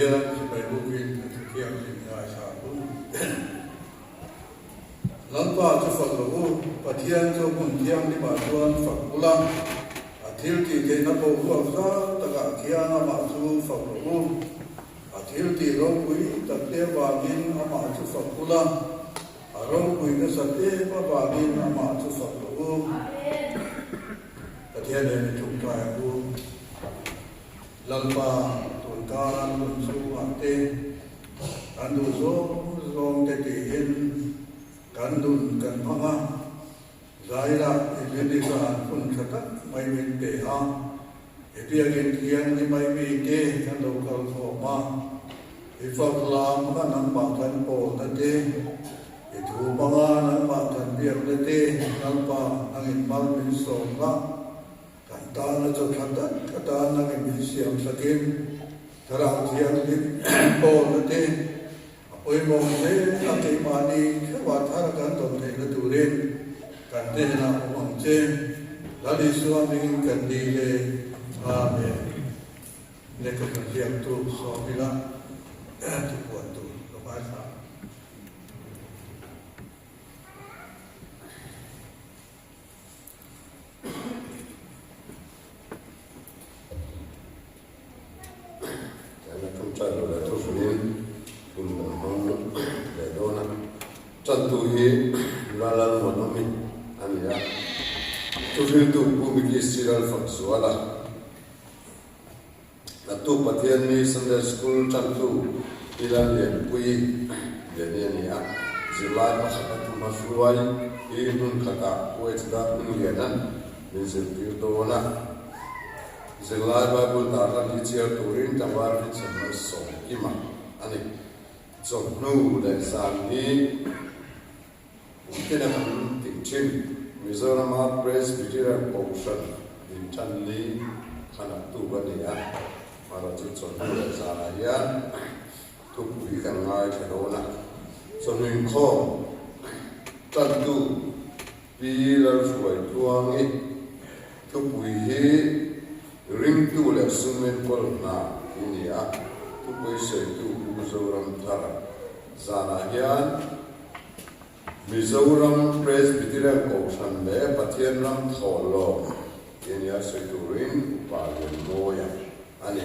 hiền phải bố kinh thực hiện tình ngài xã hội lần ba cho Phật lỗ và thiên cho cùng thiên đi bảo tuân Phật ulang thiếu thì thế nó bố của ra tất cả kia mà chú Phật lỗ thiếu thì rau quý tất tế và nghìn mà chú Phật ulang rau quý cái sạch tế và nghìn mà chú Phật lỗ và thiên này chúng ta cũng lần ba tuần ca tuần su hạt tê ăn đồ rong tê tê hin kan dun kan phanga zaira eventi ka pun khata mai min te ha epi again kian ni mai mi te kan local ko ma ifak lam ka nam ba kan po ta te itu banga nam ba kan biar te nam pa angin mal min so ka kan ta na cho khata kata na min siam sakin thara thiam ni po te ôi mong thế các cái mà đi các bạn thà là cần tổng thể là chủ đến cần thế là mong trên là đi xuống mình cần đi về về để có thể hiện tu so với là tu buat tu lo bahasa karena kemcar oleh Tuhan để đó là chân tu hi là một nó mình anh ya tu hi tu bu mi ki siral phật số là tu bát thiên mi Sunday school chân tu ilan liền quy để này ya zilai mà khát tu mà suai i nun khata quay ra nun liền anh mình sẽ biểu đồ na zilai Bible ta ra đi chia tu rin ta vào đi xem nó sống kim mà anh trong nu để giảm đi cái này mình tìm chim Mizoram Presbyterian Commission in chân lý khả năng tu vấn đề á mà là chút trong nu để giảm lại á tu quý càng ngay cái đó nè trong mình khó chân tu vì là suy tuang ấy tu quý ring tu là sung men qual na ini á tu quý sẽ tu Mizoram thara zana hian Mizoram Presbyterian Commission le pathian ram tholo kenya seturin palian moya ani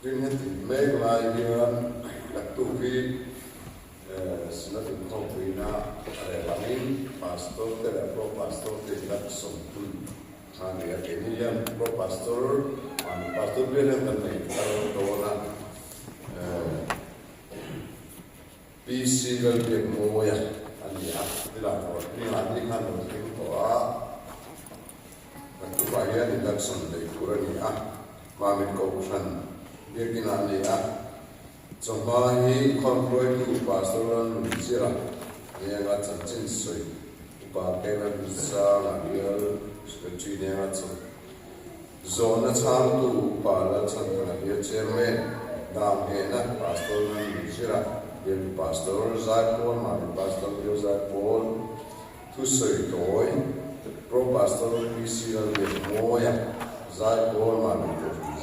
tin meg lai hian laktu vi sinatin khopina lamin pastor te pro pastor te lak sompun khania kenian pro pastor an pastor belen tan nei karo dona PC gal ke moya ania dila ko ni handi kan no ko a tu ba ya ni dak son dei turani a ma mit ko san birgina ni a choma hi control tu pastoral nu sira ni ga chan chin soi ba ke na sa la real secretary ne ga chon zona chang tu pa la chan na ye chairman dam he na pastoral nu sira Bill Pastor Zaipol, Mami Pastor Bill Zaipol, tu soi toi, Pro Pastor PC al Moya, Zaipol, Mami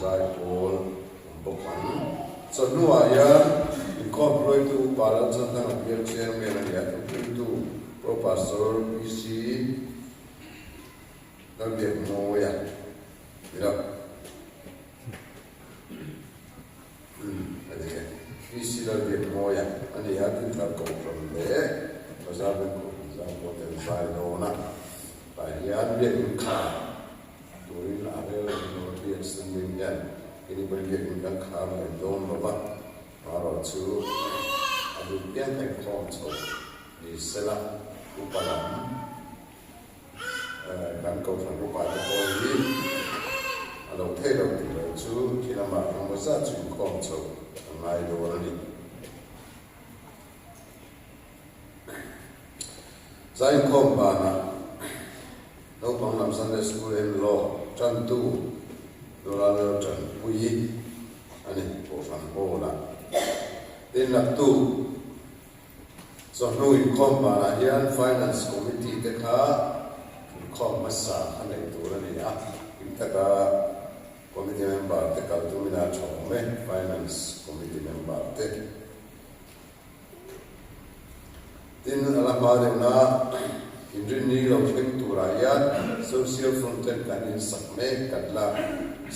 Zaipol, Bokan. So nu aya incorporate tu palan santang Bill Chairman ya tu Pro Pastor PC al Moya. Ya. Isi la dia moya ani hatin ta ko from there masabe ko za ko te sai no na pa ya dia ka turin ave no dia sending yan ini berge kan ka ma don baba maro chu adu pian te ko so ni sela upalam kan ko from upala ko ni alo te do chu kinama mo sa chu ko so mai đồ nó đi giải công bà na đâu bằng làm Sunday school em lo chân tu rồi là lo chân quý anh ấy bộ phận bộ là tên là tu so nuôi công bà na hiền finance committee thế cả công massa anh ấy tu là gì à chúng ta cả committee member te kaltumina chome finance committee member te tin alama na injini lo thing turaya social frontier kanin sakme katla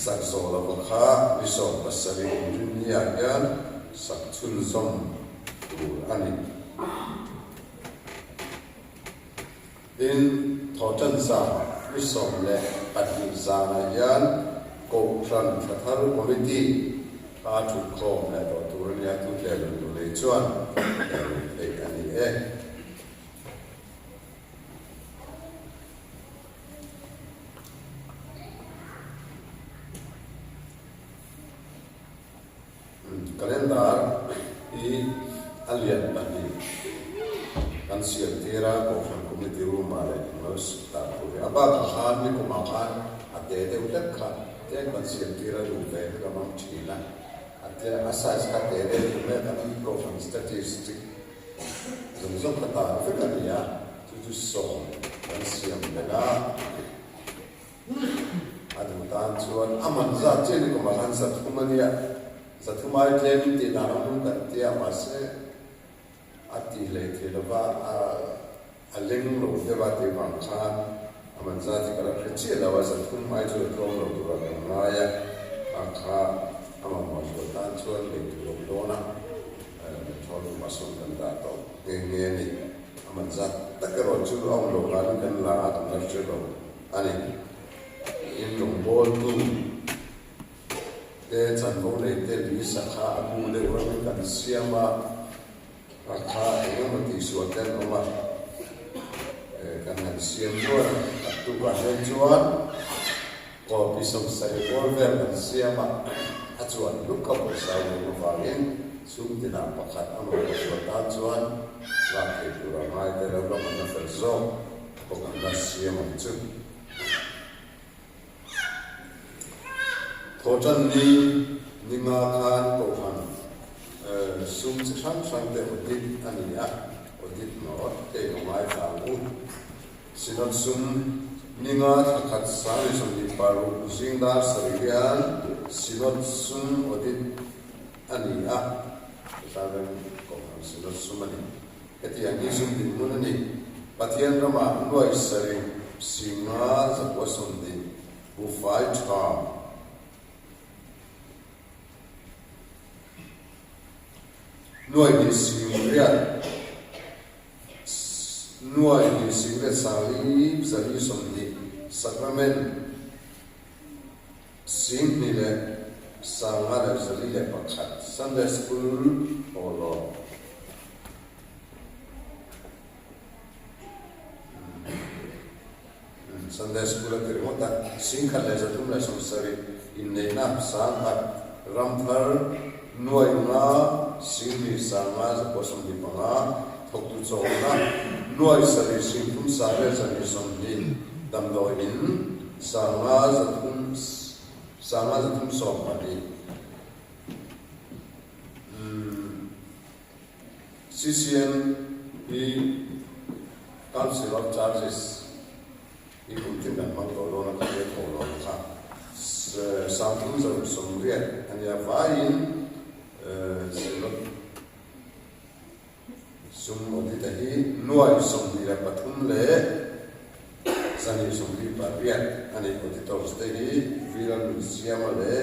saksola bakha resort pasari injini ayan sakchul som tur ani in thotan sa resort le patni zana yan ko tran thatar committee a thu kho na to turania tu le lu le chuan le ani kalendar i alian bani kan siap tira ko fan committee room ale nos ta ko aba khan ni ko makan ate de utak kha te kan siap tira lu ve ka mam chila ate asas ka te de me kan ko fan statistic zong ka ta fe ka ya tu so kan siap bela adu tan chuan aman za chen ko makan sa thumania sathumai claim ti na ram kan ti amase ati le ti lova a leng lo de ba ti bang khan aman za ti kala khchi la wa sathumai chu tro lo tu ra na ya akha amam ma so tan chuan le tu lo do na chol ma so kan da to nge nge ni aman za takaro chu ong lo kan la at na chu lo ani in lo bol tu te chan bo le te li sa kha abu le wa kan siama rakha e ma ti su ten ma kan han siam do tu ka he chuan ko pi som sai ko ver kan siama a chuan lu ka bo sa lo wa gen sum ti na pakhat am ro su ta chuan la ke tu ra mai te lo ma na fer zo ko kan da siama chu thotan ni ninga khan ko khan sum chang chang te odit ania odit no te no mai fa u sinot sum ninga khat sa ri sum ni paru jingdar sarian sinot sum odit ania sa ren ko khan sinot sum ani eti ani sum din mun ani pathian rama noi sari singa za wasum din bu fai cha nuôi đi sinh riêng nuôi đi sinh riêng sali sali som đi sacrament sinh đi le sang ada sali le pakhat Sunday school olo Sunday school cái remote ta sinh khát le zatum le som sari in nei na sang at ramthar nuôi nga sinh sang nga posong di panga thok tu chong na nuôi sari sinh thum sa le sari som di dam do in sang nga zatum som pa di CCM i Council of Churches i kuntin dan mang to lo na ka le ko lo kha sang thum zatum som riat ania vain sum odit hi nuai som di la pathum le sani som di pariat ani auditor ste hi viran siama le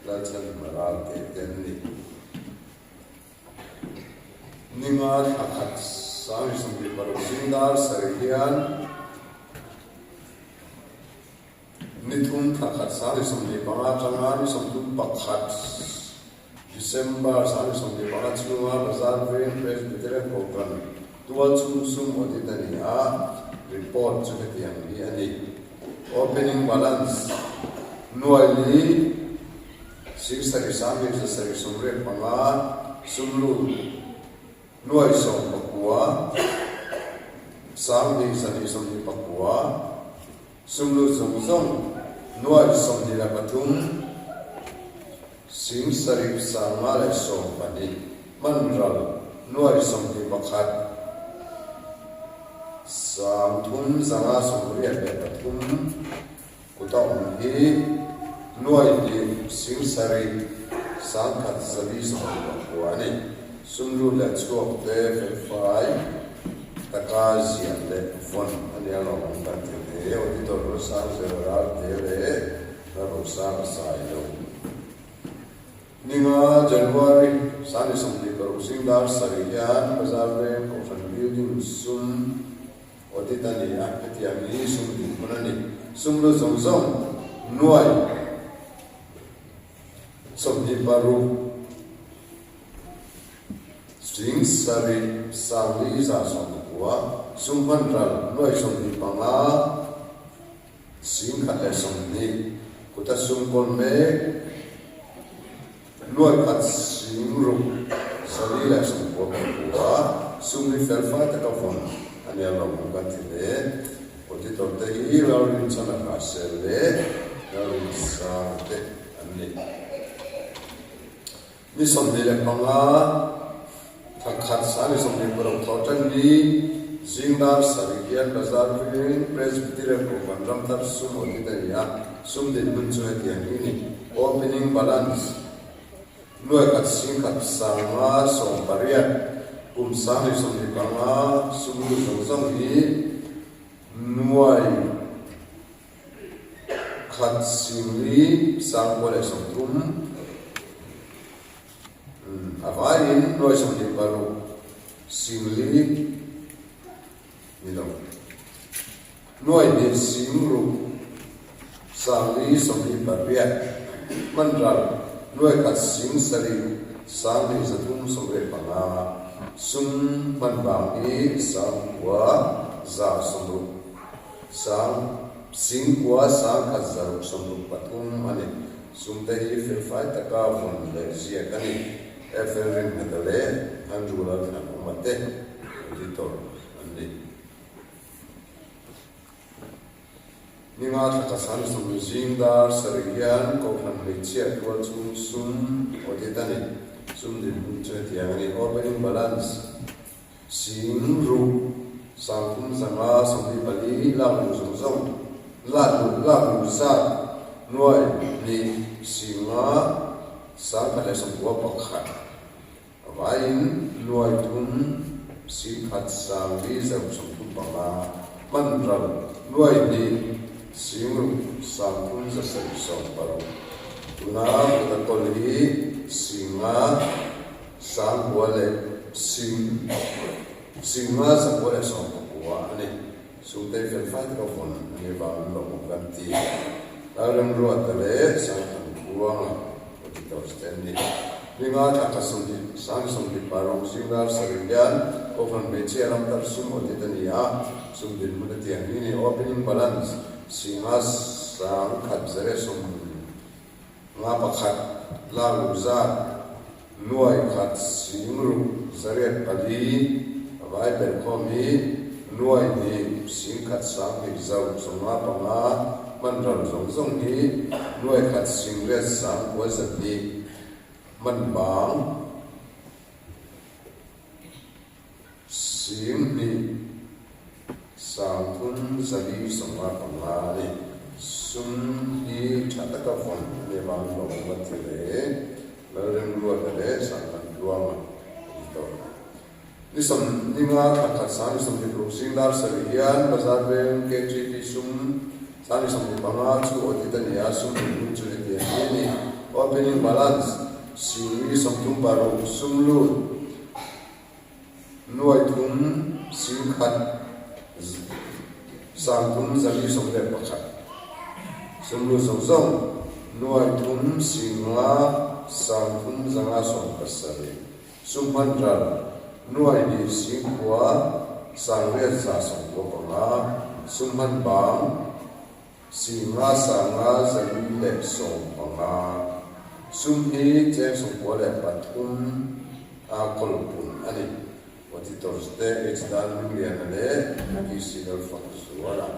la chan maral te tenni ninga akhat sami som di paru sindar sarian nithum akhat sami som di panga changan som tu pakhat December sami som di panga chunga bazar vein presbyterian program tual sum oditani a report chu hetiang ni ani opening balance nuali sari sami sari somre panga sumlu nuai som pakua sami sari som di pakua sumlu som nuai som di la pathum sim sarip sama le som pani manral nuai som di pakhat sam thum zanga som ri le pathum kutong hi nuai di sing sari sang khat sali som ko ani sumlu la chuak te fel fai taka zian le fon ani alo ka te e o di tor sa zera te le na ro sa sai lo ninga January sani som di ko sing dar sarian bazar le ko fan building sum o di tani a ti ami sum di manani sumlu zong zong nuai som di baru sing sari sali za som wa sumpan ral noi som di panga sing khat le som ni kuta sum kon me noi khat sing ru sali le som ko wa sum ni fel fa ta ka fon ani alo ka ti le o ti to te hi la rin chana ka se le la rin sa te ani ni som ni le panga khat sa ni som ni pro thotan ni zingdar sarikian bazar ring presbyterian ko bandam tar sum odi ya sum din mun chu ti ani opening balance nuai kat sing kat sama som pariat sa ni som ni panga sum lu song ni nuai kat sing li sang ko le som tum avain noi som ni baru singli nilo noi ni singru sangli som ni baria mandral noi ka sing sari sangli zatum som re panga sum man bang ni sang wa za som ru sang sing wa sang ka za ru som ru patum ane sum te hi fil fai ta ka von le zia kani Eferin natale anjula na umate editor andi ninga thakasan sum zingdar sarian ko khan leche ko chung sum odetani sum din bunche tiangani opening balance sing ru sangkum sanga sum bali la mu zong la mu sa noi ni singa sa kale som ko pakhat vain nuai tum si khat sang vi zam som tum panga manral nuai ni singu sang tum za sai som paro tuna ta toli singa sang wale singa sa wale som ko ane su te fel fat ko fon ni ba lo ko kanti aram ro atale sang kuanga Standing. Ninga thakasum di sang sum di parong singar sarian ofan beche alam tar sum oditania sum din munati ani opening balance singas sang khat zare sum nga pakhat la luza nuai khat singru zare pali avai ber khomi nuai ni sing khat sang ni zau sum nga panga manral zong ni nuai khat sing re sang wazat ni man bang sim ni sang thun zali sangwa panga ni sum ni thataka fon ne bang lo matile lalem ruwa le sang kan ruwa ma to ni som ni nga khat san som ni pro singdar sarian bazar ben KGP sum san som ni panga chu oditania sum ni chu ni opening balance singli som tum paro sumlu nuai tum sing khat sang tum zali som le pakhat sumlu som zong nuai tum singa sang tum zanga som pasari sumpan ral nuai ni sing kwa sang le sa som ko panga sumpan bang singa sanga zali le som panga sum hi che sum pole pathum a kolpun ani wati torsde it's done million le ki sinal faksuara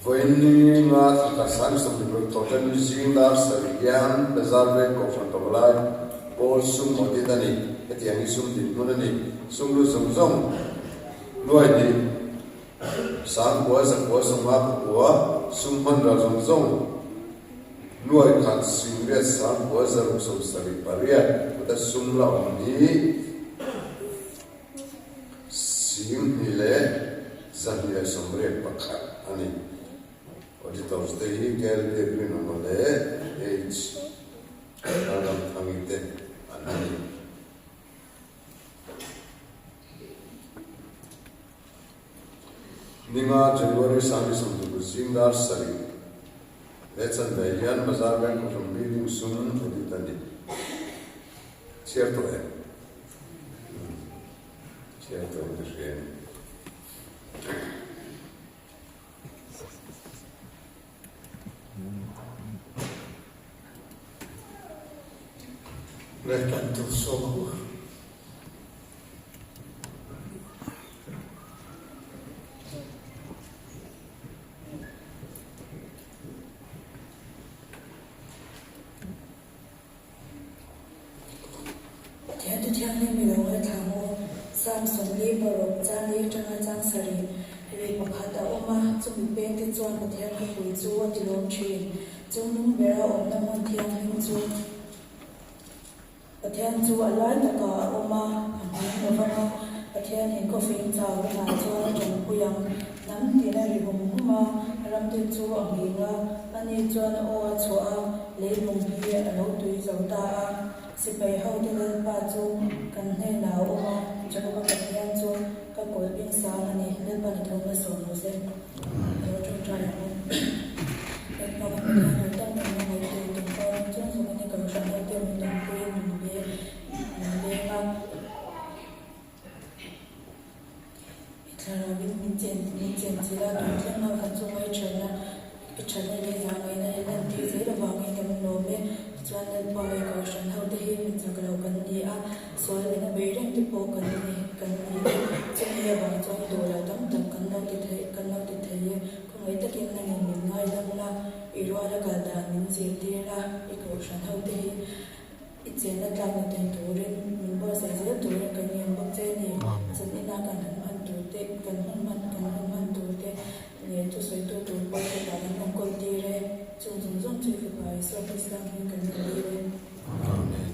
voini ma ta san sum de total zindar sarian bezarve ko fantoblai pol sum oditani etiani sum din nunani sum lu sum zong noi di sang ko sa ko sum ma ko summan razong zong nuai khat singre sam wazar som sari paria uta sumla ni sim ile zahia somre pakhat ani auditors de hi gel de bin male h adam thangite anani Ninga January Sami Sumtu Zingdar Sari. Let's and the Yan Bazar Bank from meeting soon to the Tani. Cheer to him. Cheer to him this game. Rekan tu sohu. Pathian chu alai taka oma amang novanga pathian in coffee chaw na chaw jong puyang nam tina ri hum huma ram te chu anginga ani chuan o chua le lung bi alo tui zauta a sipai ho de pa chu kan ne na oma jaba pathian chu ka kol pin sa ani le pa na thong so no se ro chu tra ya ek pa pathian ta na na mai te to pa chu so ni ka sha na te mi na pe min chen chila tu tlang na kan chu mai chana ki chana le ya ngai na len ti se la wa ngai kam no me chuan le pa ai ka shan ho te hi min chak lo kan ni a so le na be reng ti po kan ni chen ye ba chong do la tam tam kan no ti the ko ngai ta kin na min ngai dam la i ro la ka da min je ti la i ko shan ho te hi i chen na tlang na ten tu rin min bo sa je tu rin kan ni bo che ni chen ina kan han tu te kan han tu te ne tu soi tu pa ta da na ko ti re chung chu fi bai so pa sang hin kan ni re amen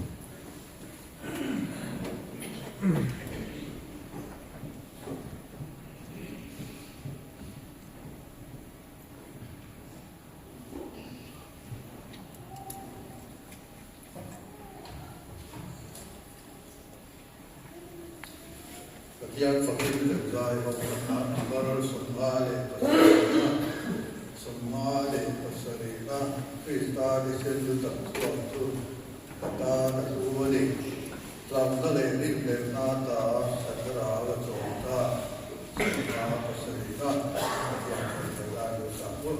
Yang fakir terjadi pada baral semale pasarika Krista di sendu terkuat kata nasuwali lamdale rinne nata sakara wajota semua pasarika yang terjadi sabun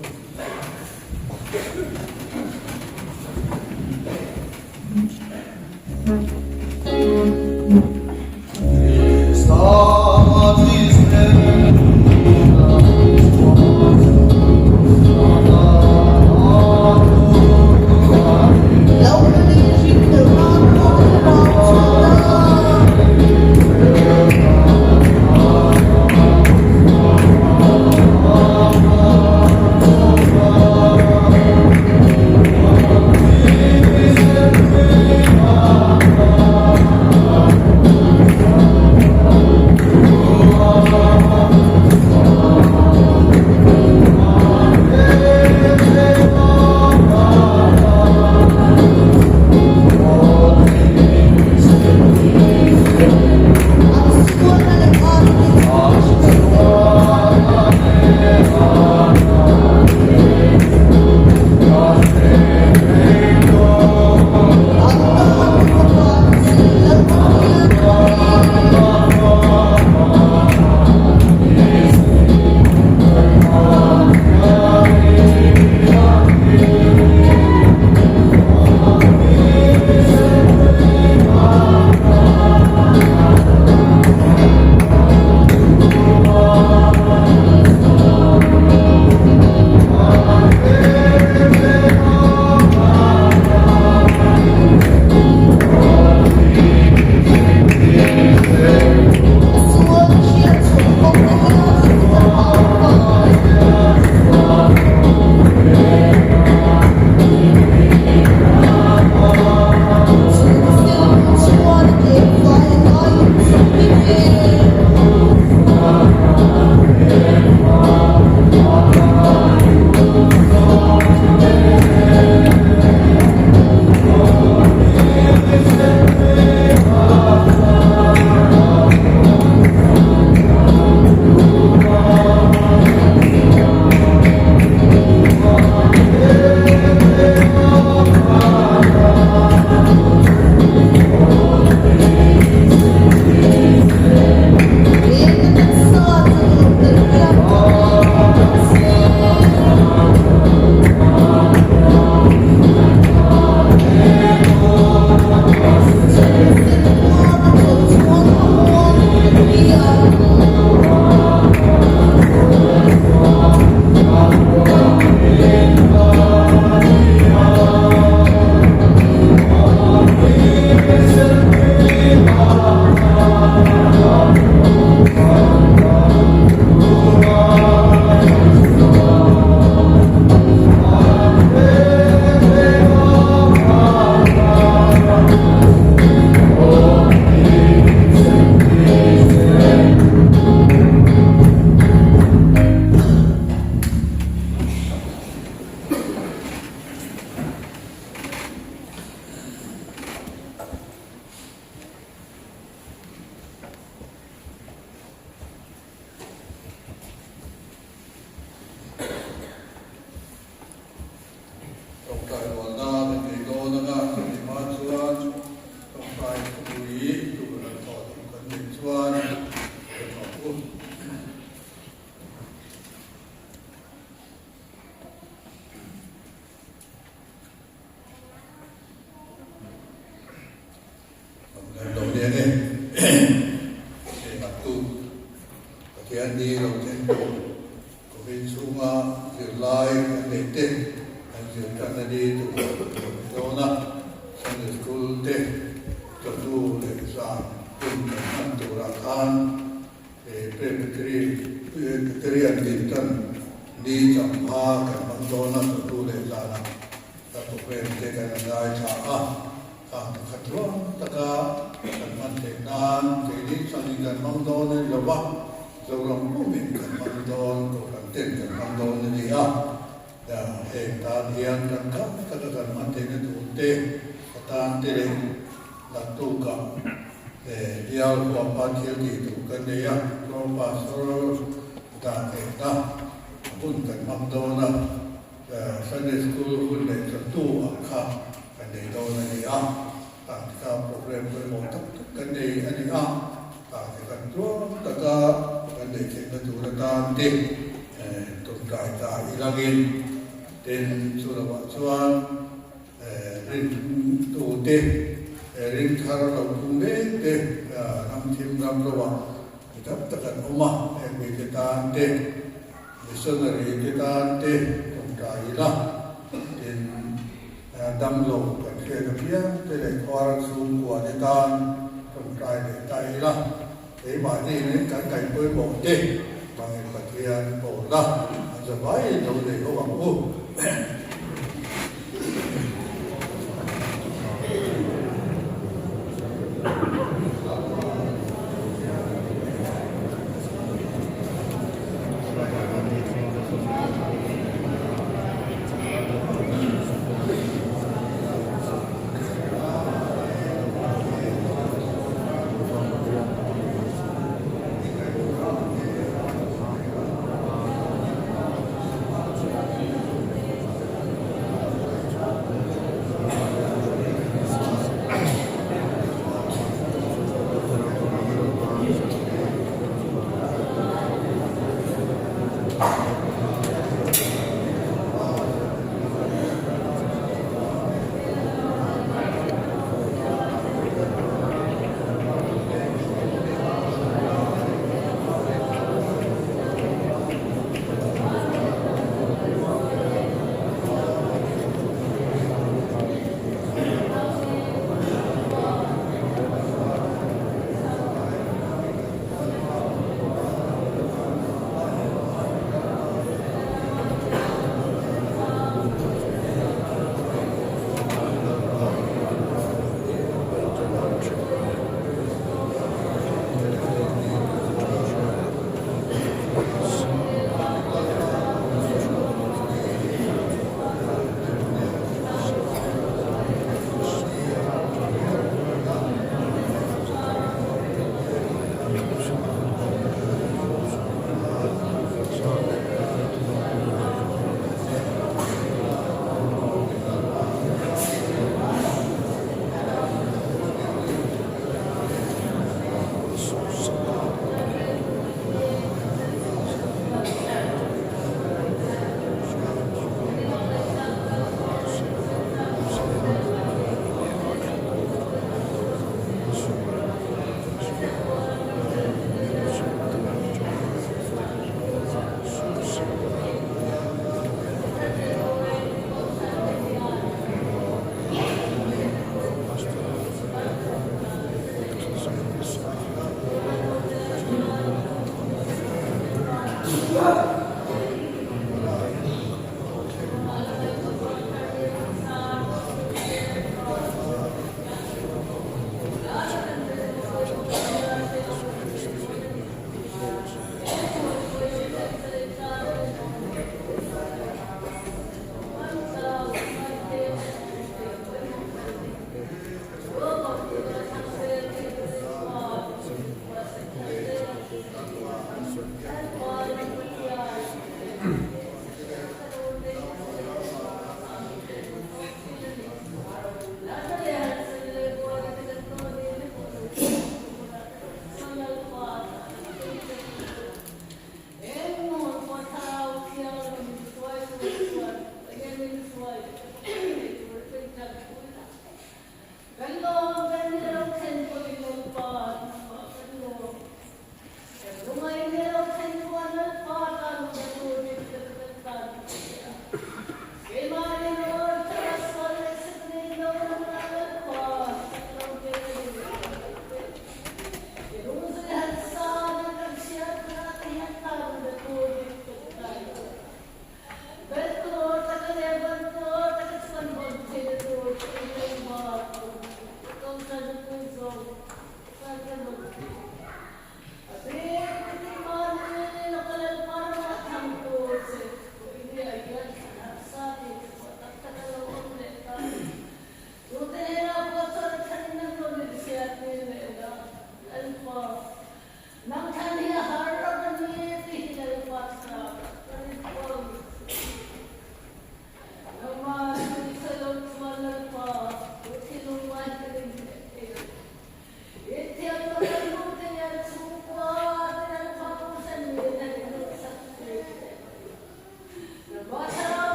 tu kan thọ kan ni chuan thọ pu đầu tiên này để bắt tu cái anh đi đầu tiên có bên xuống dự lai để tên anh dự cần đi tu đó na Sunday school te cho tu để sang cùng anh tu ra khan để pre anh đi tân đi chậm ha cái món đó na cho tu để sang ta tu pre cái này cha khát vọng tất cả các bạn thế nan thế đi sang đi gần mong đón này là vợ rồi lòng của mình gần mong đón của các tiền gần mong đón này đi ya hệ ta hiền gần các gần mong thế này tu tê ta tê là tu cả để yêu của bạn thiếu gì tu cần đấy lo ba số ta thế ta cũng gần mong đón là Sunday school cũng để cho tu ở khắp cái đấy đâu này ta program tôi một cái này anh ta cái chúa ta cái này cái nó chủ ta tên tồn tại tại Iraqin tên số là bạn chuan rin tu tên rin khara đầu cung đế tên năm thêm năm rồi bạn thì tất cả ông mà em bị cái ta tên missionary cái ta tên tồn tại Iraq tên đâm lỗ cái phía cái này qua xuống của địa tan trong trái để tay ra thế mà đi đến cái cảnh với bộ đi bằng cái thiên bộ ra rồi vậy đâu để có bằng u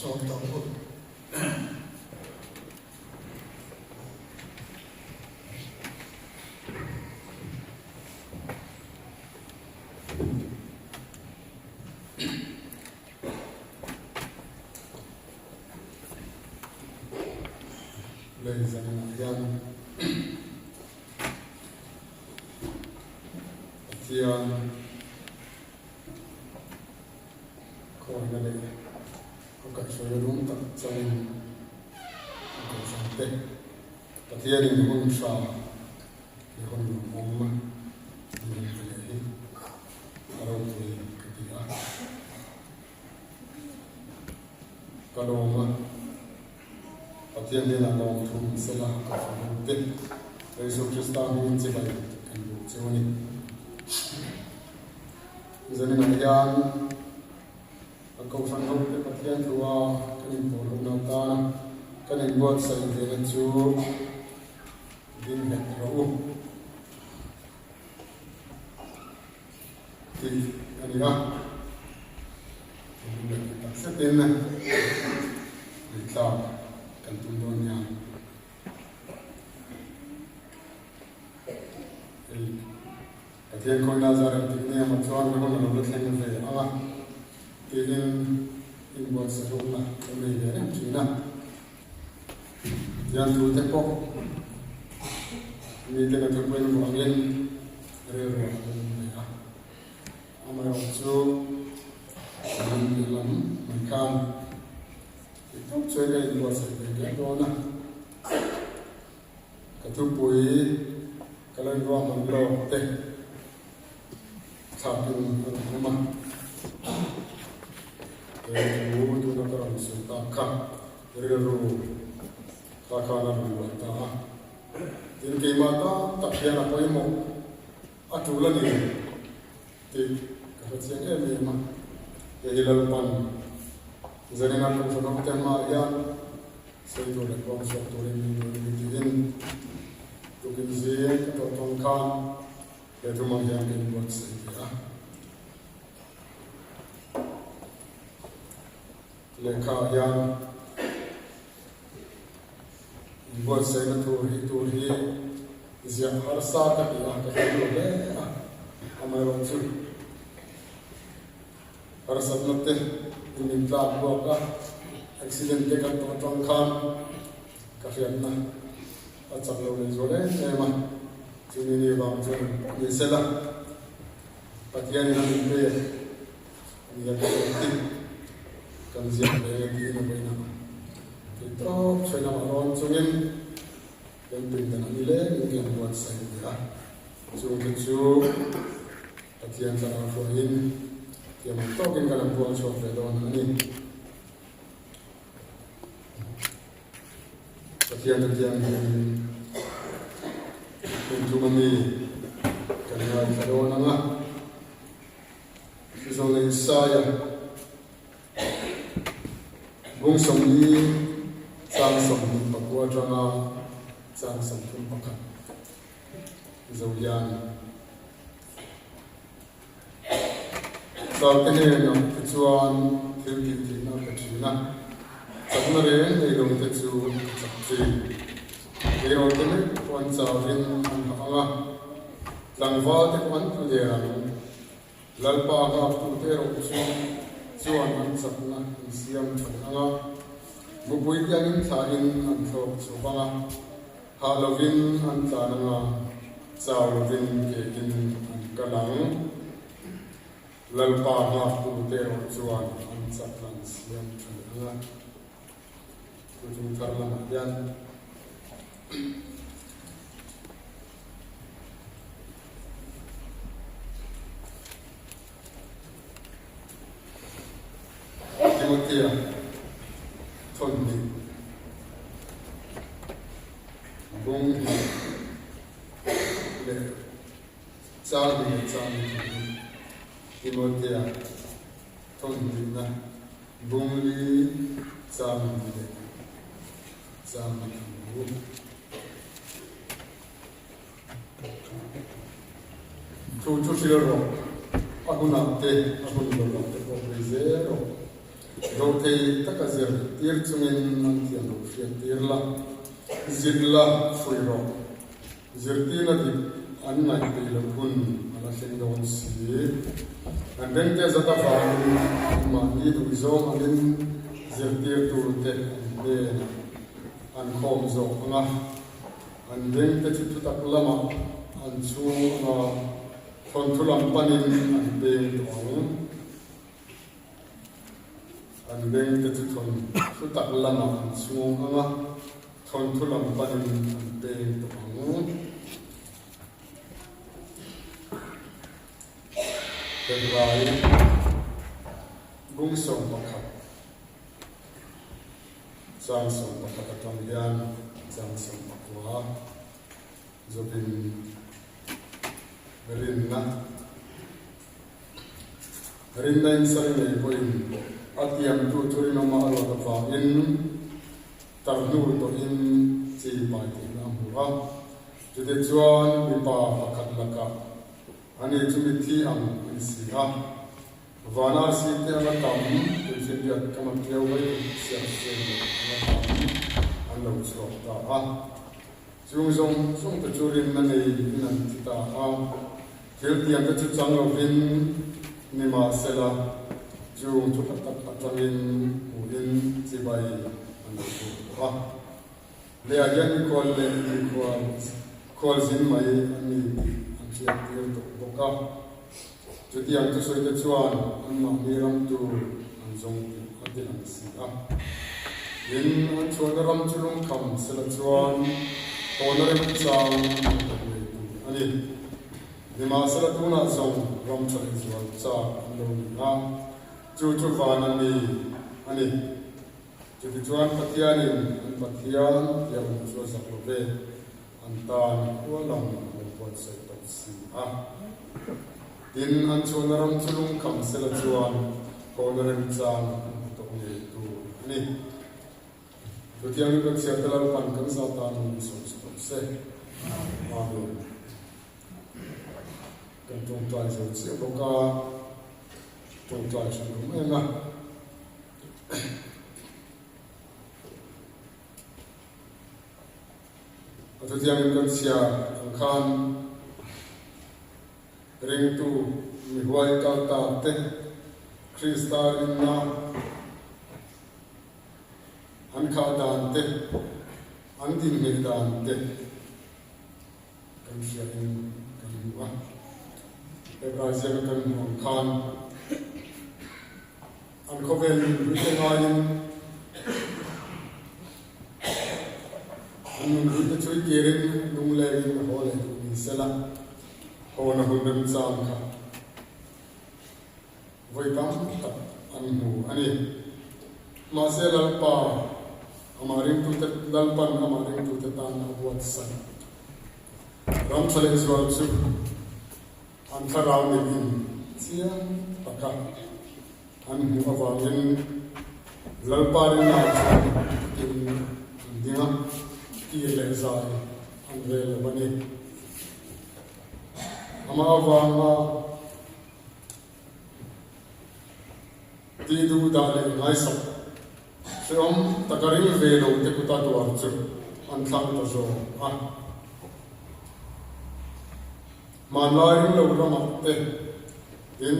so tawut Ladies and gentlemen, Tian ko na le ko ka so yung ta changin ko sa te Tian ni mun sha ni kon mong ma ni le hi aro ti ka ti a ka lo ma Tian ni la lo tu se la ka fa te Yesus Kristus ni ti ba kan bu choni Jadi nahian aku sanggup kepatian tua kini bolong nata kini buat saya dengan cu din hetero di anira ini kita setina kita kan tundonya Katian ko nazar tingni amat suan ko na lulot lang fe anga tingin inbuat sa rumah kami yan China yan tu tepo ni tena tu pun ko angin rero ya amara so ang lam makan itu saya inbuat sa kaya dona katupui kalau gua manglo teh Sakin rumah, itu tu nak orang sultakan, reru, takanan luar tanah. Ini kemana tak kira apa yang mau, aturan ini, di kerajaan ini mah, hilal pan, jadi nak orang tema yang saya tu lepas waktu ini diin, tu kini atau tongkan. Itu yang buat saya leka yang buat saya turi siap harsa tapi boleh amaron tu harsa nanti ini tak buat accident dekat tongkan kafianna acap lawan zole memang Ini bang tu, ini salah. Patian yang ini dia berarti kan siapa yang ini nak. Kita saya nak orang sungin yang pintar nilai yang buat saya dia. Sungguh patian cara foreign yang mungkin kalau buat software dalam ini. Patian untuk kami kerana kalau orang sesuatu saya bung somni sang somni pakwa janga sang somni pakat zawyan saat ini nam kecuan terkini nam kecina sebenarnya ini dong kecuan sakti Pero ini puan sawin ang hanga langval te puan tuliran lalpa ka pero suan ang sapna siyam hanga bubuy yang sahin ang sobanga Halloween ang tananga sawin kekin ang kalang lalpa ka pero suan ang sapna siyam hanga kujung karla yan Timothea Tondi Bung Le Charlie Timothea Tondi na Bung Li Charlie Cucu siro, aku nanti aku ni berlaku zero. Đâu thì tất cả giờ tiệt chúng mình ăn tiền đồ phiền tiệt là giết là phơi rồi giết tiệt là thì anh này thì là hun là sinh đồn xí anh đến cái giờ ta vào mà đi tụi dâu anh đến giết tiệt tụi tết để anh không dâu anh anh đến cái chút tắc lama anh xuống thôn thu làm panin anh đến tụi anh đến cái chút thu tắc lama anh xuống thôn thu làm panin anh đến tụiเป็นไรบุ้งส่งประคับจางส่งประคับตรงยันจางส่งประคับจะเป็นรินนะรินนั้นสิ่งนี้ก็อินอาทิตย์ตัวจุลินมาลอดฟ้าอินตร์นูตัวอินจีบายที่น้ำหัวจุดเจ้ามีป่าประคับลักษณ์อันนี้จุดที่อันสิฮะวานาสิเตอร์ตามเป็นสิ่งที่กำลังเกี่ยวไว้เสียเสียอันเราชอบตาจุงตัวจุลินนั่นเองนั่นที่ตาเกี่ยวที่อันจะจังเราเป็นนิมาเสละจุงจุดตัดจังอินหูอินจีบายอันเราชอบเลี้ยงยันคอลเลี้ยงคอลสินไม่อันนี้เกี่ยวกับบุกการจุดที่อันที่สุดที่ชวนอันมามีรำตัวอันจงอันที่อันสิ่งยินอันชวนรำจุลงคำเสละชวนโอนเรื่องจางอันนี้ดิมาเสละตัวน่าจงรำชวนชวนจางอันเราดีนะจุดวานันนี้อันนี้จุดที่ชวนพัทยานี่อันพัทยาที่อันชวนสักโลเบอันตานหัวลำปวดใส่ตัวสิดินอันชวนรำจุลงคำเสละชวนโอนเรื่องจางตัวนี้ตัวนี่ตัวที่อันนี้ก็เสียตลอดปันกันซาตานมีส่วนสุดเสียมาดูกันตรงใจสุดเสียบอกว่าตรงใจสุดไม่นะตัวที่อันนี้ก็เสียอังคารเร่งตัวมีหัวใจตาเตคริสตาลินาอันขาดานเตอันดินเมดานเตกันเสียงกันอยู่ว่าเอบราเซียนกันอังคารอันเขาเป็นวิทยาลัยอันนู้นจะช่วยเกลิ่นนุ่งเลี้ยงหัวเลยมีเสละหัวหน้าหุ่นเป็นจางค่ะไว้ตั้งตัดอันหูอันนี้มาเสละป่าอามาริงตุเตดัลปันอามาริงตุเตตานอาวัดสันรำเสลสวรรค์อันคาราวนินเสียตะกันอันหูอวางินลัลปารินาจินดิงกีเลซายอันเวลบันีอามาอวางมาตีดูดาเลไงสักซึ่งตะการิมเวลเทคุตาตัวจุดอันทางตัวโจมาลายเราเรามาเตะอิน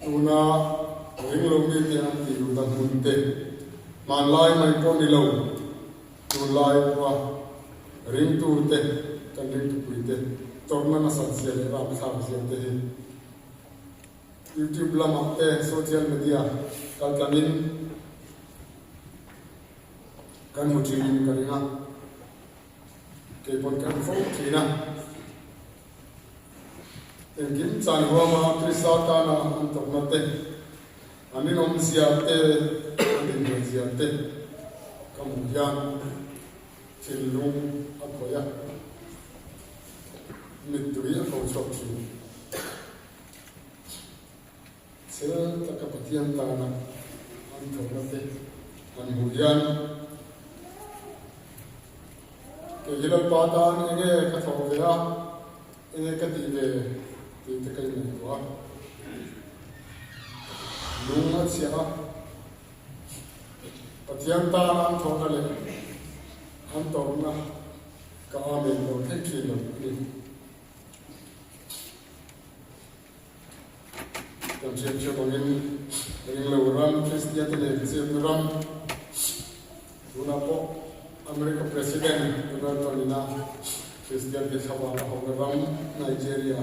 ตัวน่าริงเราไม่เตะอันที่อยู่ด้านบนเตะมาลายไม่พ้นนี่เราตัวลายว่าริงตัวเตะกันริงตัวปุยเตะจอมนั้นสัตย์เสียเลยเราไม่ทำเสียเตะYouTube ลำเตะโซเชียลมีเดียการทำอินการมุจีนกันนะเก็บผลการฟ้องทีนะเอ็งกินจานหัวมาคริสต์ตานะอันตกมาเตะอันนี้น้องเสียเตะอันนี้ไม่เสียเตะกำมุยันชิลลุงอักขยะมิตรีเขาชอบชิวเสียตะกับปฏิยันตานะอันตกมาเตะอันมุยันque yo lo pata en el católico en el católico de que no va kan sia pathian ta nam thona le an to na ka ame no thei lo ni kan chen che bangin ring lo ram Christian le chen ram tuna po America president Donald Trump Christian ke sawa ho ram Nigeria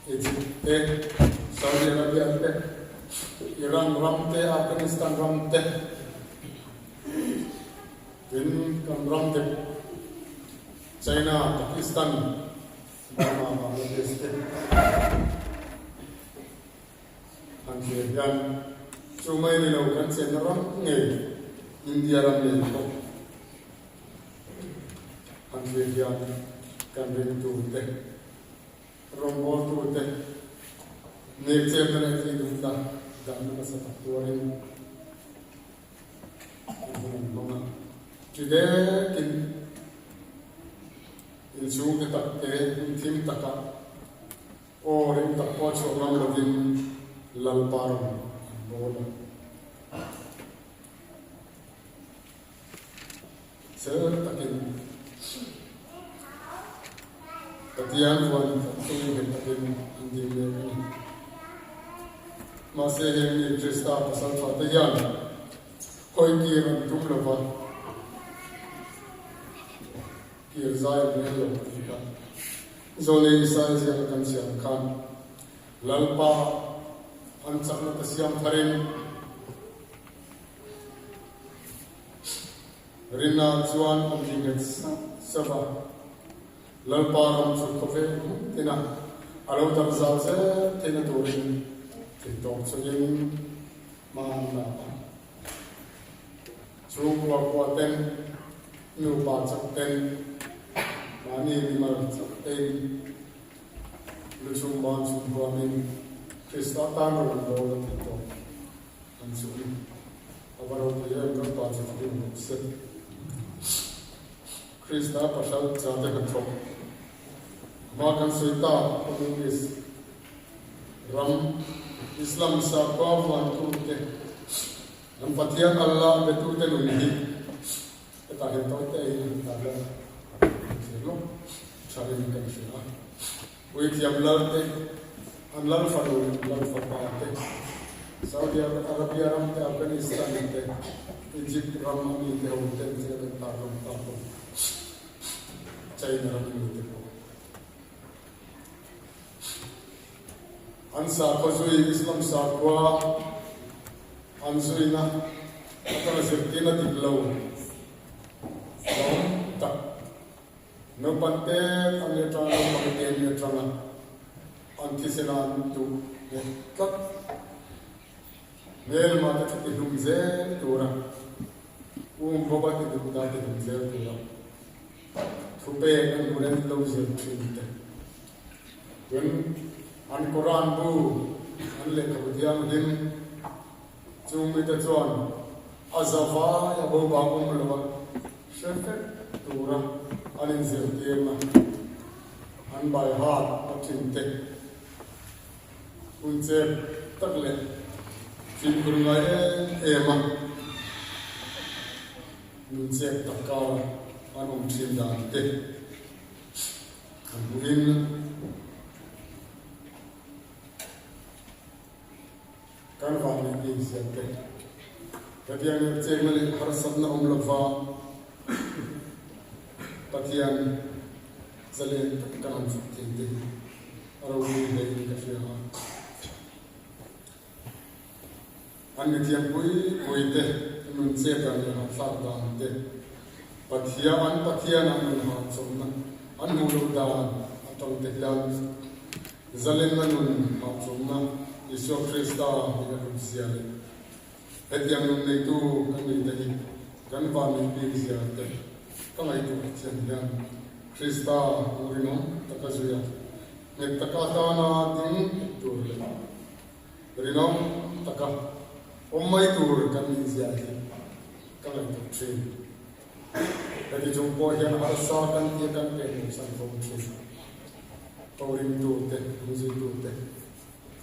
Egypt Saudi Arabia Iran ram te Afghanistan ram te kan ram te China Pakistan Burma Bangladesh te Anjir cuma ini lo kan chen ram nge India ram le ko Anjir kan ring tu te rombo tu te nature na rin dunda dahil na sa taktuarin mga kide in suong kitakte in tim taka o rin takwa sobrang laging lalparang bola sir takin katiyan buwan takin hindi meron masih ini Krista pasal Fatihan, koi kiran tum lova, kir zai melo kita, zone isai siang kan siang kan, lalpa ancak na siang harin, rina juan amjinget saba, lalpa ram sukafe tina, alau tarzal se tina turin. TikTok so yung mga suwa ten nupa ten mani limal ten lusumban sumbuamin Krista tano ng doon TikTok ang suwi awaraw kaya yung nupa ten set Krista pasal jate katrok makan suita pangingis ram Islam sa kawan turute ang pathian Allah betute nunhi eta hetote ay tada sino sabi kan siya wait yam lalte an lal faru lal fapate Saudi Arabia ram te Afghanistan te Egypt ram ni te hotel se tarum tarum China ram ni te Ansa kozui Islam sakwa anzui na atau zirtina diglau tak no pante ane trana pante ne trana anti senan tu tak mel mata ti dumze tura boba ti dumda ti dumze tura thupe an guren lo zirtinta an Quran bu an le kabdiam lim chumi ta chuan azawa ya bo ba ko mulwa shefe tura an zel tema an bai ha atin te unse takle fin kurungai ema unse takal an tin dan te an buin kan vani ki siate katian chemali harasatna umlava patian zale kan futte arawi dei kafia anitian puite nun sekan ya fardan te patian an ha somna an nulu dan atong te dan zalen nun ha somna Isu Krista yang siapa? Hati yang itu kami tadi kan kami pilih siapa? Kami itu siapa? Krista urino takasuya. Nek takatana ting tur. Urino takah. Omai tur kami siapa? Kami itu trin. Jadi jumpa yang harasa kan dia kan penuh sangat trin. Taurin tu teh, muzik tu teh.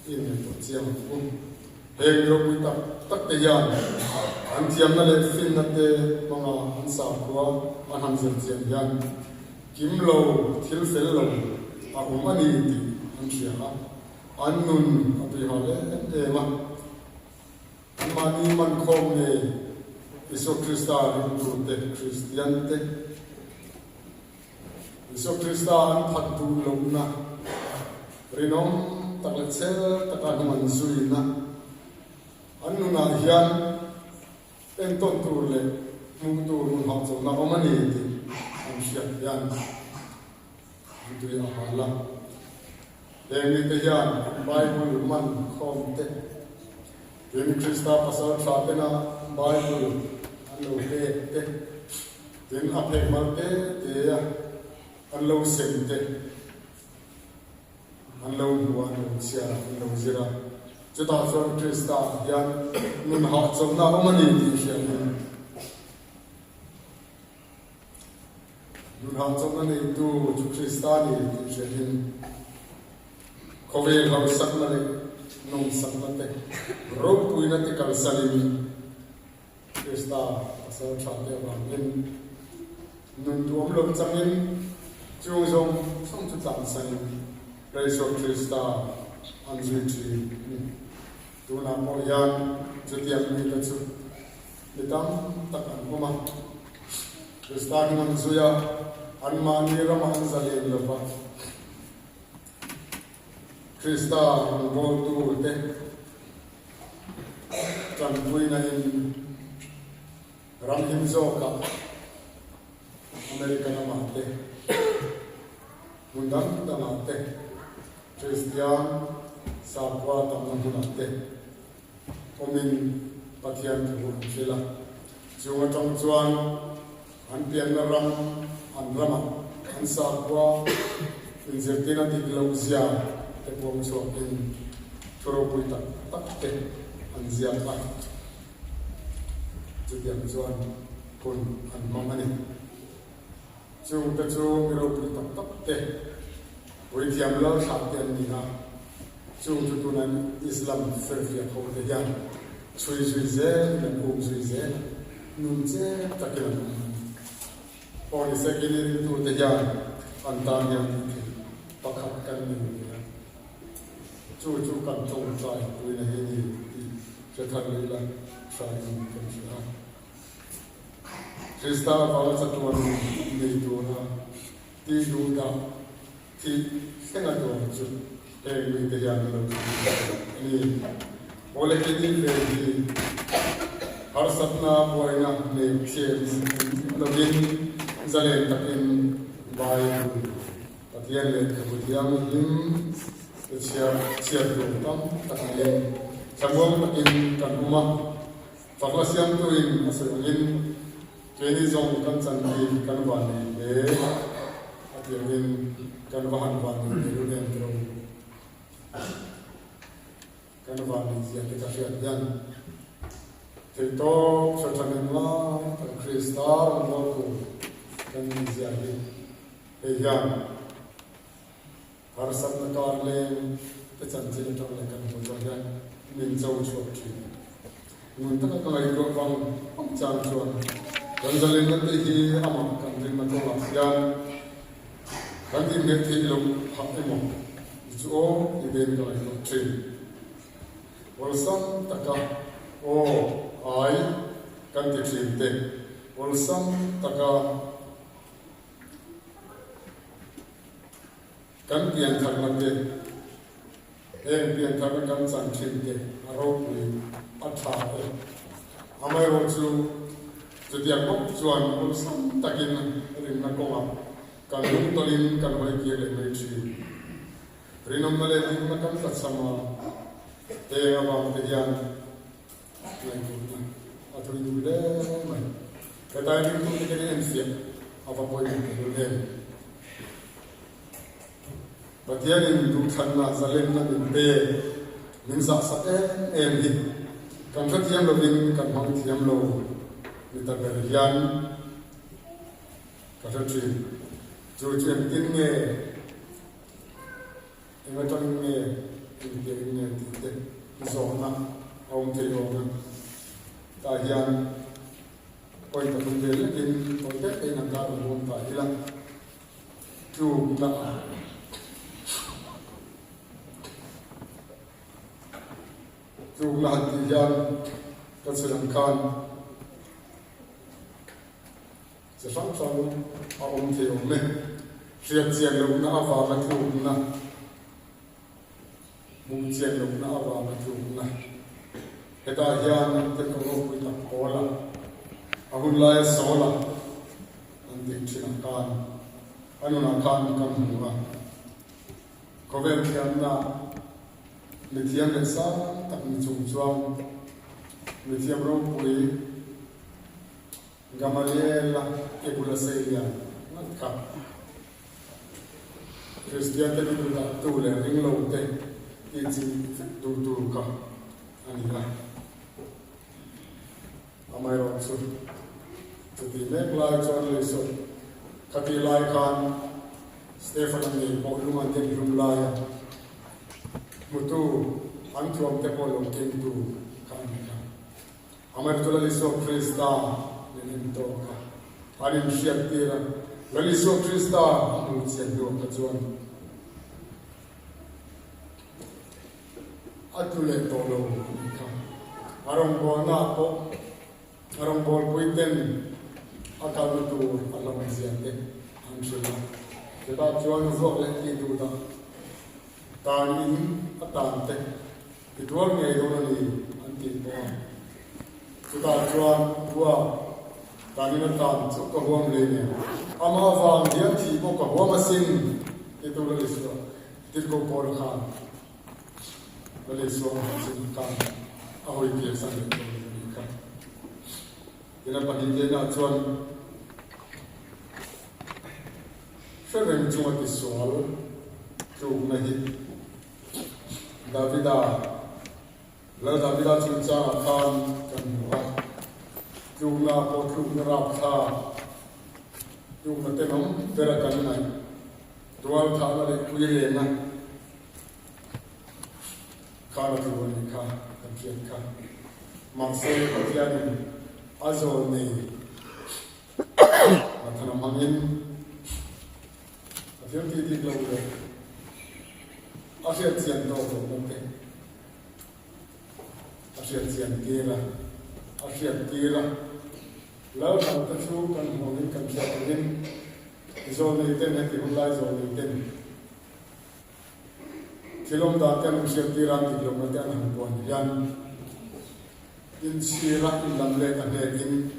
Ini tu siapa pun heng ro pui tak te yan an thiam na le fin na te manga an sa kwa an han zer chiam yan kim lo thil fel lo a umani ti an sia an nun api hale e ma an mani man khom ne Iso Krista rin tu te Christian te Iso Krista an phat tu lo na rinom takletsel takanuman zui na anu na hian en ton tur le mung tur mun hak zo na omani ti an sia hian tu ya hala le mi te hian Bible man khom te in Krista pasal thate na Bible alo te tin apek mal te alo sem te alo buan sia alo zira cheta from Krista yan nun ha chom na omani ti sia nun ha chom na nei tu chu Krista ni ti sia hin khovel ha sak na le nong sak na te ro pui na te kal salim Krista pasal thate wa in nun tuam lom changin chung zong song chu tang salim Praise of Krista an zui chi tu na mo yan chu tiam ni ta chu nitam tak an kuma Krista ni man zuya an ma ni rama an zalin lo pa Krista an go tu te chan pui na in ram him zo ka America na ma te mundam ta ma te Christian sapwa tamang hunate omin pathian thun sila chunga tong chuan an pian na ram an rama an sapwa in zertina diglozia te pom so in thoro puita takte an zia pa chudiam chuan kun an mamani chung ta chu miro puita takte Với thiam lo sạc tiền đi ha, chung cho tụi này Islam phê phiền không thể gian, suy dễ, nên cũng suy dễ, nung dễ tất cả là còn sẽ cái này tụi thể gian, anh ta nhận thì bắt học cái mình chú cần trông trai tụi này thì sẽ thật là trai mình cần phải Krista vào sát tuần này tụi nó đi du đạo thì cái là đồ chứ em mình bây giờ là ni boleh jadi lagi harus satna poina ne share lebih zalen takin bayi takian le kemudian lim share tu tam takian semua takin kan rumah faklasiam tu in asalin kini zong kan santi kan bani akhirnya kan bahan bani dulu yang terus kan bani yang kita lihat itu sesuatu yang kristal waktu kan jadi yang harus nakar le tercantik itu kan bukan minjau cuci untuk kalau itu bang jangan cuan dan jalan nanti di amak kan di macam yang kan di merti belum hak emo itu ide kalau itu cuci walsam takah ai kan di cuci walsam takah kan pian karena pian karena kan sangat arok ni atah amai waktu setiap waktu cuan walsam takin rin nak koma kan tolin kan boleh kira mereka rinom nale rin makan tak sama abang tegian lain atau itu deh kata itu kita ni siap apa pun itu deh Batian itu karena zalim na impe minsa sate ni kan tiam lebih kan hang tiam lo kita berian kata cuci ini macam ini zona ông thầy ông ta hiện quay tập trung về là kinh quay tết cái năng cao của ông tại là chùm là chùm là thì hiện các sự làm can sẽ sẵn sàng ông thầy ông này chuyện chuyện lúc nào vào là chùm là mùng chuyện lúc nào vào là chùm là cái ta hiện cái câu nói của ta có là ahun lai sola an dik china kan anuna kan kan huwa kovel kian na mithiam le sa tak ni chung chuang mithiam ro pui gamaliela ekula seya nat ka Christian te ni da tu le ring lo te ti chi tu ka ani la amai ro su thì mấy lai cho người số các cái lai can Stephen này một lúc anh đến room lai một tu anh chuông te coi lòng kinh tu can can amar tu lai số Krista nên to ka anh ship tira lai số Krista anh chen do ka chuan atu le to lo ka arong bo na ko arong bo puiten akal tu alam ziande amshila kita chuan vok le ti tu da tan in atan te idwal nge do ni anti bo kita chuan bua tan in atan chu ka hom le ne ama wang dia thi bo ka hom asin ti tu le so ti ko por khan le so sin kan a hoi ke san le ka ina paginde na chuan Sering cuma disual, cuma ni Davida, lalu Davida cinta kan buat, cuma potong neraka, cuma tenang terakan naik, dua tahun lagi kuliah na, kan tu ni kan, kajian kan, maksud kajian azol ni, macam mangin. Film ti lâu rồi, asyik sian đâu rồi không thế, asyik sian kia là, lâu năm ta chú cần hồ linh cần sian hồ linh, rồi này tên này thì hôm nay rồi này tên, khi lúc đó tên asyik kia là thì lúc đó tên hàng buồn yan, in chia ra in làm lệ thành lệ in,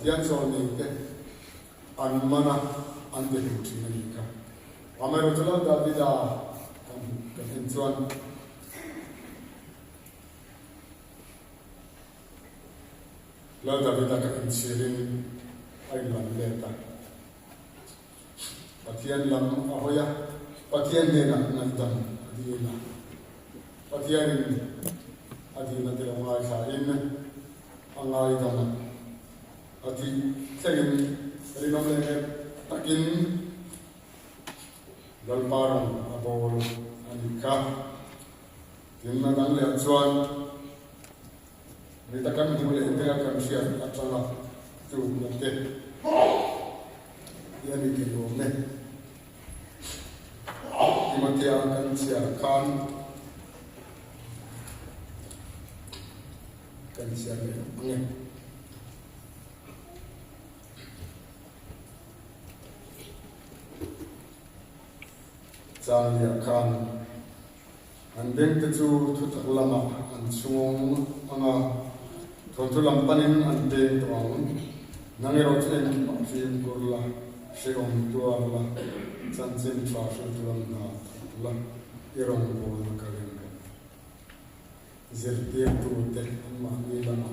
yan rồi này tên, an mana ante kuchini ka amaro tulan Davida kan intuan la Davida ka insirin ay lam leta patian lam ahoya patian nena nantan adila patian adila tira ngai sa in angai dana ati segin Rinam lenge takin dalparang abol anika tinna dang le chuan ni takan hule intera kan sia atala tu nte yani ke lo me imatia kan sia kan sia le Chang ya kan an beng te chu thu tak lama an chungong anga thon thu lam panin an beng tawang nangero chen pa phim kurla sheom tuarla chan chen tra shu tuam na la irong bol ka ren zer te tu te an ma ni lama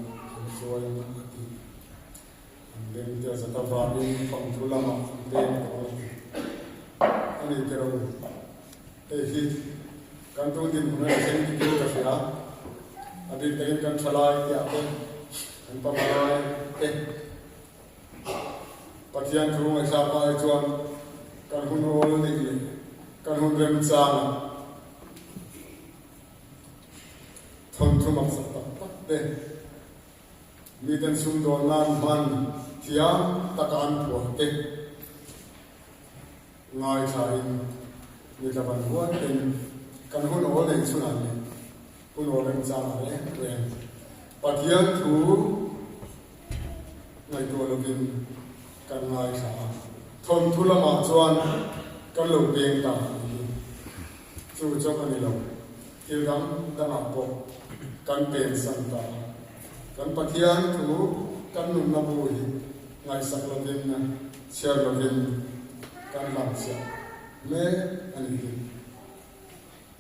soy na ati an beng te sa ta va ni thon thu lama beng tawang ani tero hi kan tu din mun sen ki ka sia adi tein kan chalai ya ko kan pa malai patian tu mai sa pa chuan kan hun ol ni kan hun rem chang thon thu mak sak tak te mi ten sum do nan man thiam takan thuak te ngai thain mi la ban huan ten kan hun ol nei chunan ni hun ol en cha le ren pathian thu ngai to lovin kan ngai tha thon thu lama chuan kan lo peng ta chu chok ani lo til dam dana po kan pen san ta kan pathian thu kan nun na bu hi ngai sak lovin na share lovin kan lam sia me ani hi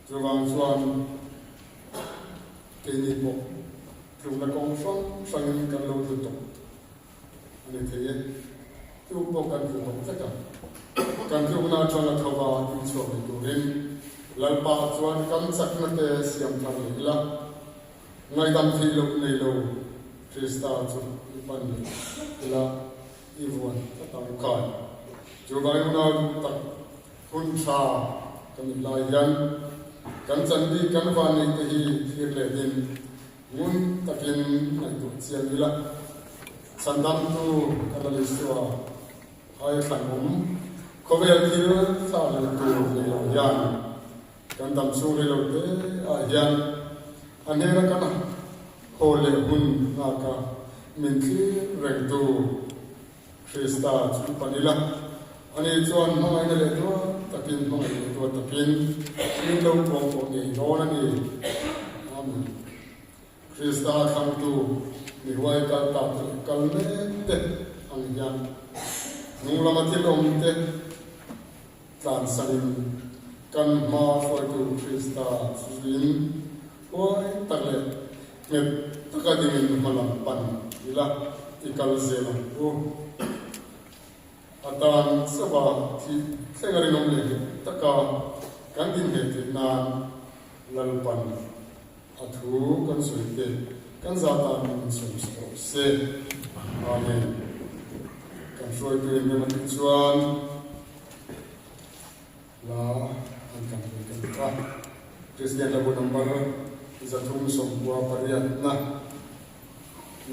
chu wang chuan ke ni po chu na kong sang kan lo tu to ani the chu po kan chu to sa kan chu na chuan la thawa in chu ni tu rin lalpa chuan kan sak na te siam thar ni la ngai dam thi lo nei lo Krista chu pan la ivon ta tang kai chu vai na tak kun tha kan lai yan kan chan di kan van ni te hi thir le din mun takin nai tu chian ni la sandam tu kan le suwa ai than khovel thil sa le tu le lo yan kan dam su le lo te a yan anera kana hole hun na ka min thi reng tu Krista chu panila ani chuan mangai na le to takin mangai le to takin min lo pong ko ni no na ni amen Krista kham tu ni wai ka ta kal ne te ang yan nung lama thil om te tlan sanin kan ma foi tu Krista chuin oi takle me takadin malam pan ila ikal zela atan saba thi sengari nom le taka kan din he ti na lalpan athu kan suite kan zata min sum se amen kan soi tu ne man chuan la an kan ka Christian la number zathum som bua pariat na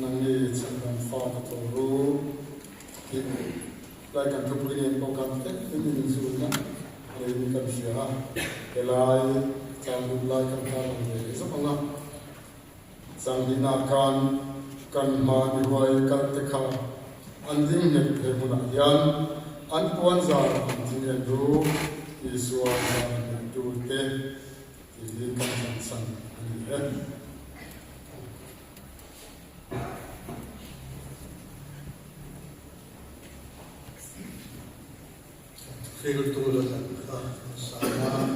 nangi chandan fa to ru lai kan thup rin ko kan te ni su na re ni kan sia elai chang lai kan ka le so panga sang di na kan ma ni wai kan te kha an ding ne the mu na yan an puan za ti ne ru iswa za tu te ti kan san ani he Feel to the sana